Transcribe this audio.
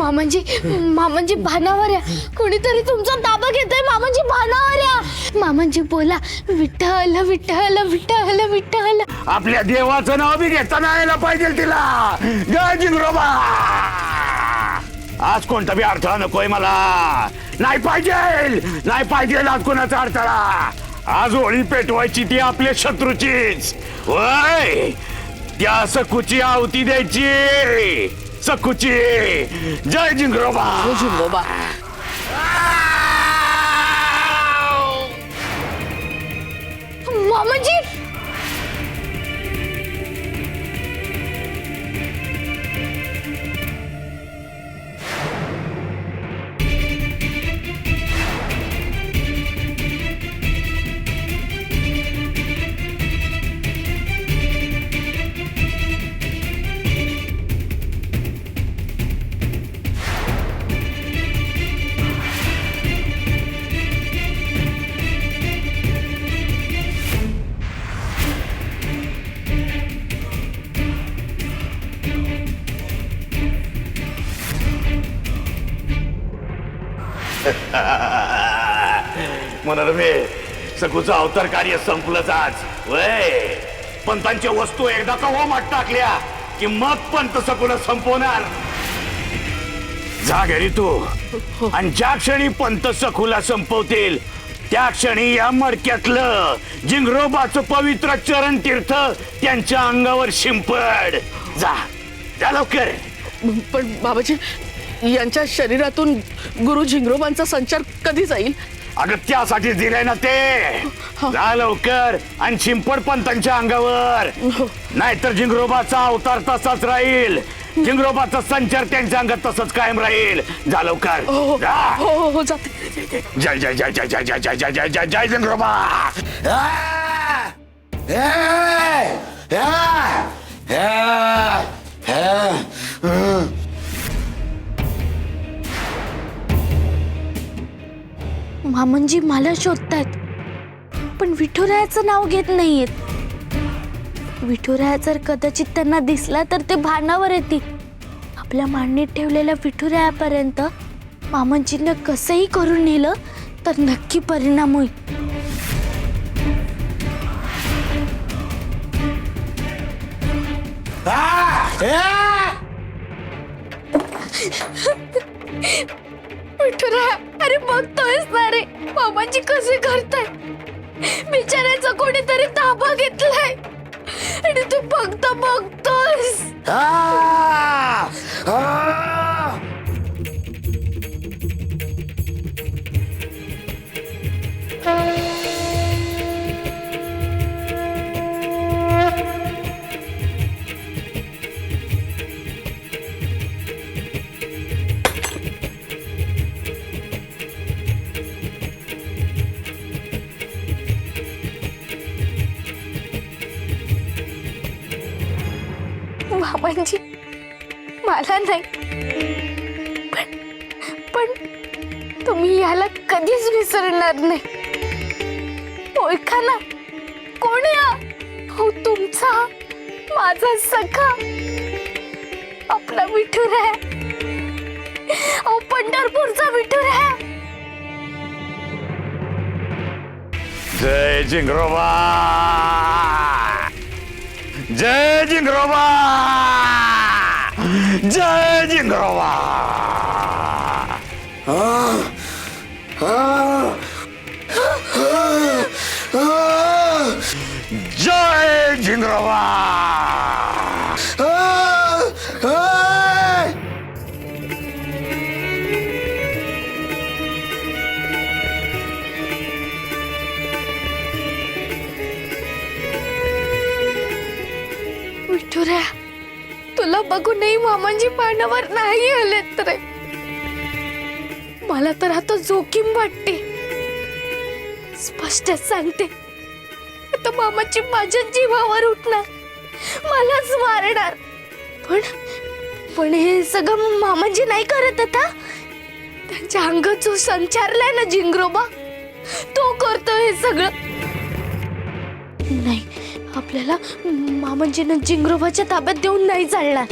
मामांजी मामांजी भानावर या, कोणीतरी तुमचा ताबा घेतोय. मामांजी भानावर या. मामांजी बोला, विठ्ठल विठ्ठल विठ्ठल विठ्ठल. आपल्या देवाचं नाव बी घेता नाही यायला पाहिजे तिला. जय जिंगरोबा. आज कोणता बी अडथळा नकोय मला. नाही पाहिजे आज कोणाचा अडथळा. आज होळी पेटवायची ती आपल्या शत्रूचीच. वय त्या सकूची आहुती द्यायची. सकूची. जय जिंगरोबा. जिंगरोबा. मामांजी म्हणून मी सकूचं अवतार कार्य संपलंच आज. वय पंतांच्या वस्तू एकदा का होमात टाकल्या की मग पंत सकूला संपवणार. जा घरी तू. आणि ज्या क्षणी पंत सकूला संपवतील त्या क्षणी या मडक्यातलं जिंगरोबाचं पवित्र चरण तीर्थ त्यांच्या अंगावर शिंपड. जा जा लवकर. पण बाबाजी, यांच्या शरीरातून गुरु झिंगरोबांचा संचार कधी जाईल? अगं त्यासाठी दिलंय ना ते. जा लवकर आणि शिंपड पंतांच्या अंगावर. नाहीतर जिंगरोबाचा अवतार तसाच राहील. जिंगरोबाचा संचार त्यांच्या अंगात तसंच कायम राहील. जा लवकर. जा. हो जाते. जय जय जय जय जय जय जय जय जय जय जय जिंगरोबा. मामांजी मला शोधतायत, पण विठुरायाचं नाव घेत नाहीयेत. विठुराया जर कदाचित त्यांना दिसला तर ते भानावर येतील. आपल्या मांडणीत ठेवलेल्या विठुरायापर्यंत मामांजींना कसंही करून नेलं तर नक्की परिणाम होईल. विठुराया, अरे बघतोयस ना रे मामांजी कसे करताय. बिचाऱ्याचा कोणीतरी ताबा घेतलाय आणि तू फक्त बघतोयस. मामांजी मला नाही, पण तुम्ही याला कधीच विसरणार नाही. ओळखा ना कोण या? हो तुमचा माझा सखा आपला विठुराया. अहो पंढरपूरचा विठुराया. जय जिंगरोबा. जय जिंगरोबा. जय जिंगरोबा. जय जिंगरोबा. विठुराया, तुला बघूनही मामांजी पाण्यावर नाही आलेत रे. मला तर आता जोखीम वाटते. स्पष्ट सांगते, आता मामाची माझ्या जीवावर उठणार, मलाच मारणार. पण हे सगळं मामांजी नाही करत आता. त्यांच्या अंगात जो संचारलाय ना जिंगरोबा, तो करतोय हे सगळं. नाही, आपल्याला मामांजींना जिंगरोबाच्या ताब्यात देऊन नाही चालणार.